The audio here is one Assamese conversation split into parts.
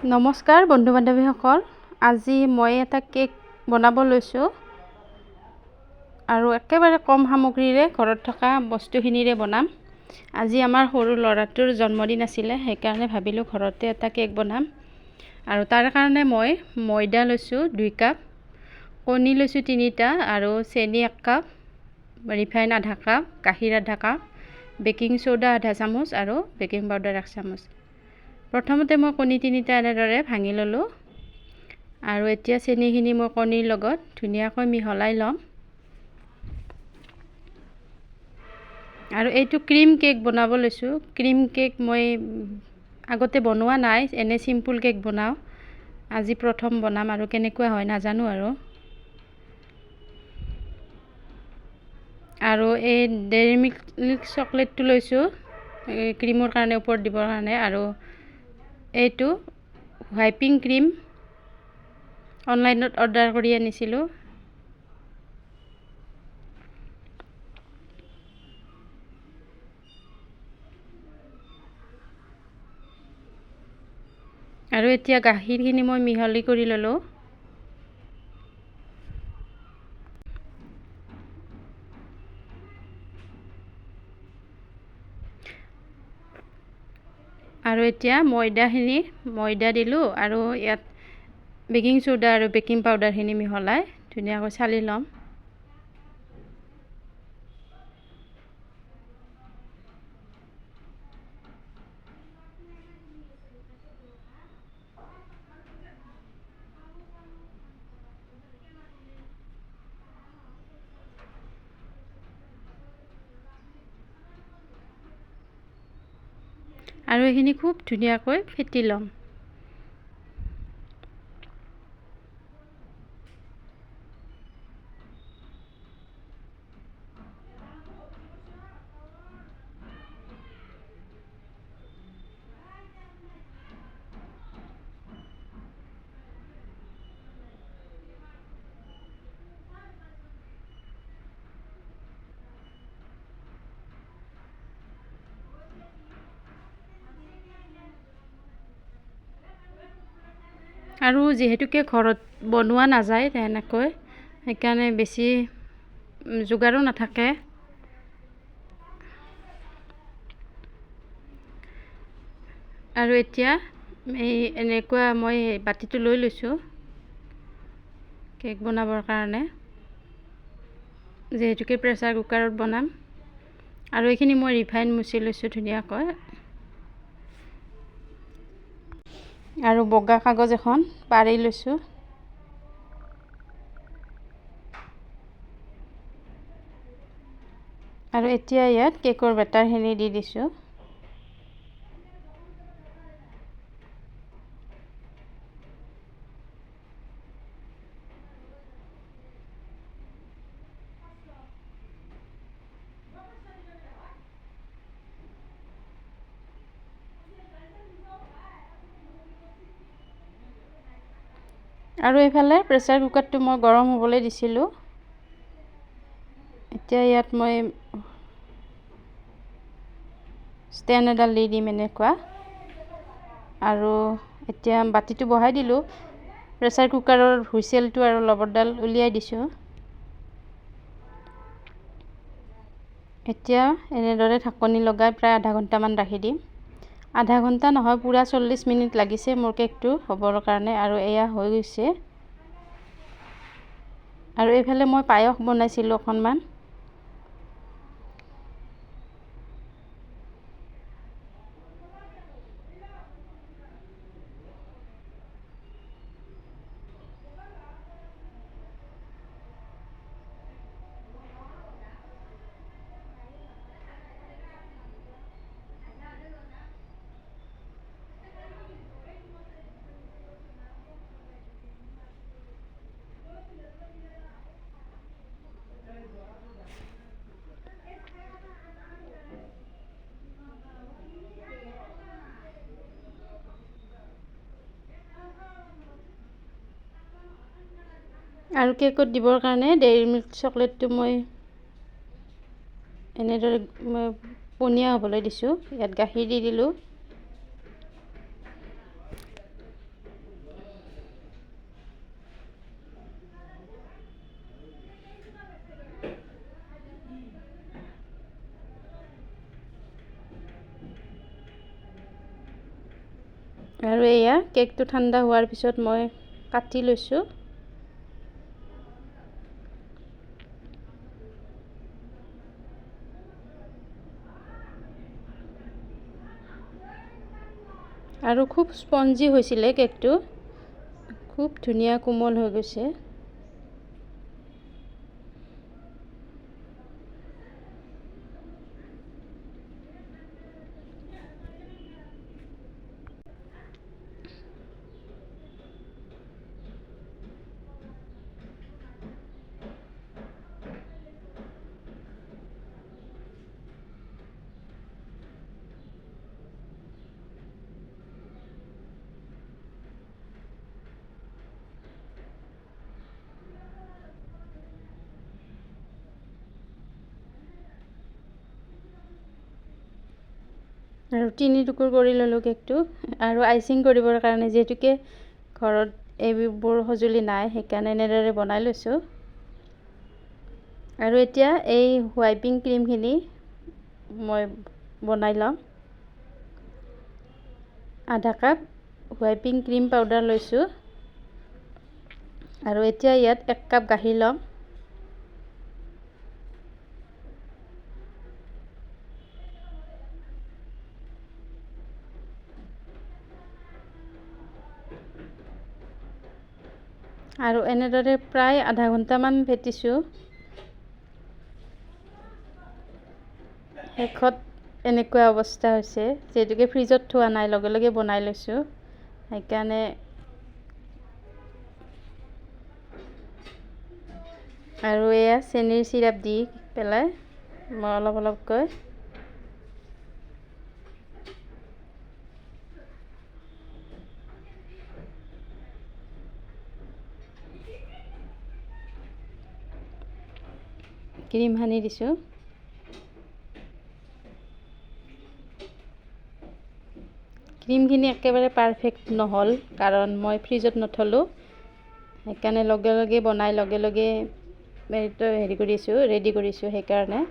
নমস্কাৰ বন্ধু বান্ধৱীসকল, আজি মই এটা কেক বনাব লৈছোঁ আৰু একেবাৰে কম সামগ্ৰীৰে ঘৰত থকা বস্তুখিনিৰে বনাম। আজি আমাৰ সৰু ল'ৰাটোৰ জন্মদিন আছিলে, সেইকাৰণে ভাবিলোঁ ঘৰতে এটা কেক বনাম। আৰু তাৰ কাৰণে মই ময়দা লৈছোঁ 2 কাপ, কণী লৈছোঁ 3টা আৰু চেনি 1 কাপ, ৰিফাইন আধা কাপ, গাখীৰ আধা কাপ, বেকিং চ'ডা আধা চামুচ আৰু বেকিং পাউডাৰ 1 চামুচ। প্ৰথমতে মই কণী 3টা এনেদৰে ভাঙি ল'লোঁ আৰু এতিয়া চেনিখিনি মই কণীৰ লগত ধুনীয়াকৈ মিহলাই ল'ম। আৰু এইটো ক্ৰীম কেক বনাব লৈছোঁ। ক্ৰীম কেক মই আগতে বনোৱা নাই, এনে চিম্পুল কেক বনাওঁ। আজি প্ৰথম বনাম আৰু কেনেকুৱা হয় নাজানো আৰু এই ডেইৰী মিল্ক চকলেটটো লৈছোঁ ক্ৰীমৰ কাৰণে, ওপৰত দিবৰ কাৰণে। আৰু এইটো হুইপিং ক্ৰীম অনলাইনত অৰ্ডাৰ কৰি আনিছিলোঁ। আৰু এতিয়া গাখীৰখিনি মই মিহলি কৰি ল'লোঁ। আৰু এতিয়া ময়দা দিলোঁ আৰু ইয়াত বেকিং চ'ডা আৰু বেকিং পাউডাৰখিনি মিহলাই ধুনীয়াকৈ চালি ল'ম। আৰু এইখিনি খুব ধুনীয়াকৈ ফেটি ল'ম। আৰু যিহেতুকে ঘৰত বনোৱা নাযায় তেনেকৈ, সেইকাৰণে বেছি যোগাৰো নাথাকে। আৰু এতিয়া এনেকুৱা মই বাতিটো লৈ লৈছোঁ কেক বনাবৰ কাৰণে, যিহেতুকে প্ৰেছাৰ কুকাৰত বনাম। আৰু এইখিনি মই ৰিফাইন মুছি লৈছোঁ ধুনীয়াকৈ। আৰু বগা কাগজ এখন পাৰি লৈছোঁ। আৰু এতিয়া ইয়াত কেকৰ বেটাৰখিনি দি দিছোঁ। আৰু এইফালে প্ৰেছাৰ কুকাৰটো মই গৰম হ'বলৈ দিছিলোঁ। এতিয়া ইয়াত মই ষ্টেণ্ড এডাল দি দিম এনেকুৱা। আৰু এতিয়া বাতিটো বহাই দিলোঁ। প্ৰেছাৰ কুকাৰৰ হুইচেলটো আৰু লবৰডাল উলিয়াই দিছোঁ। এতিয়া এনেদৰে ঢাকনি লগাই প্ৰায় আধা ঘণ্টামান ৰাখি দিম। আধা ঘণ্টা নহয়, পূৰা 40 মিনিট লাগিছে মোৰ কেকটো হ'বৰ কাৰণে। আৰু এয়া হৈ গৈছে। আৰু এইফালে মই পায়স বনাইছিলোঁ অকণমান। আৰু কেকত দিবৰ কাৰণে ডেইৰী মিল্ক চকলেটটো মই এনেদৰে পনীয়া হ'বলৈ দিছোঁ। ইয়াত গাখীৰ দি দিলোঁ। আৰু এয়া কেকটো ঠাণ্ডা হোৱাৰ পিছত মই কাটি লৈছোঁ। আৰু খুব স্পঞ্জি হৈছিলে কেকটো, খুব ধুনীয়া কোমল হৈ গৈছে। আৰু 3 টুকুৰ কৰি ল'লোঁ কেকটো। আৰু আইচিং কৰিবৰ কাৰণে যিহেতুকে ঘৰত এইবোৰ সঁজুলি নাই, সেইকাৰণে এনেদৰে বনাই লৈছোঁ। আৰু এতিয়া এই হুৱাইপিং ক্ৰীমখিনি মই বনাই ল'ম। আধা কাপ হুৱাইপিং ক্ৰীম পাউডাৰ লৈছোঁ। আৰু এতিয়া ইয়াত 1 কাপ গাখীৰ ল'ম। আৰু এনেদৰে প্ৰায় আধা ঘণ্টামান ফেটিছোঁ। শেষত এনেকুৱা অৱস্থা হৈছে, যিহেতুকে ফ্ৰিজত থোৱা নাই, লগে লগে বনাই লৈছোঁ, সেইকাৰণে। আৰু এয়া চেনীৰ চিৰাপ দি পেলাই মই অলপ অলপকৈ ক্ৰীম সানি দিছোঁ। ক্ৰীমখিনি একেবাৰে পাৰফেক্ট নহ'ল, কাৰণ মই ফ্ৰিজত নথলোঁ, সেইকাৰণে লগে লগে বনাই লগে লগে ৰেডি কৰিছোঁ সেইকাৰণে।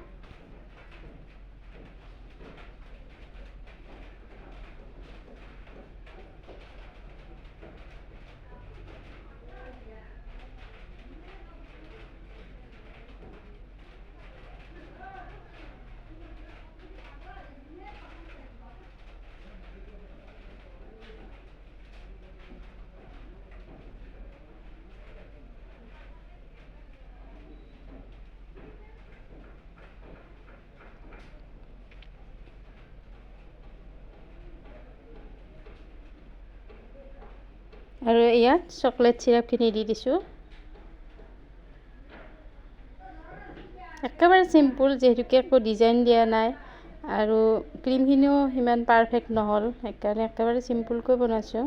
আৰু ইয়াত চকলেট চিৰাপখিনি দি দিছোঁ। একেবাৰে চিম্পুল, যিহেতুকে একো ডিজাইন দিয়া নাই, আৰু ক্ৰীমখিনিও সিমান পাৰফেক্ট নহ'ল, সেইকাৰণে একেবাৰে চিম্পুলকৈ বনাইছোঁ।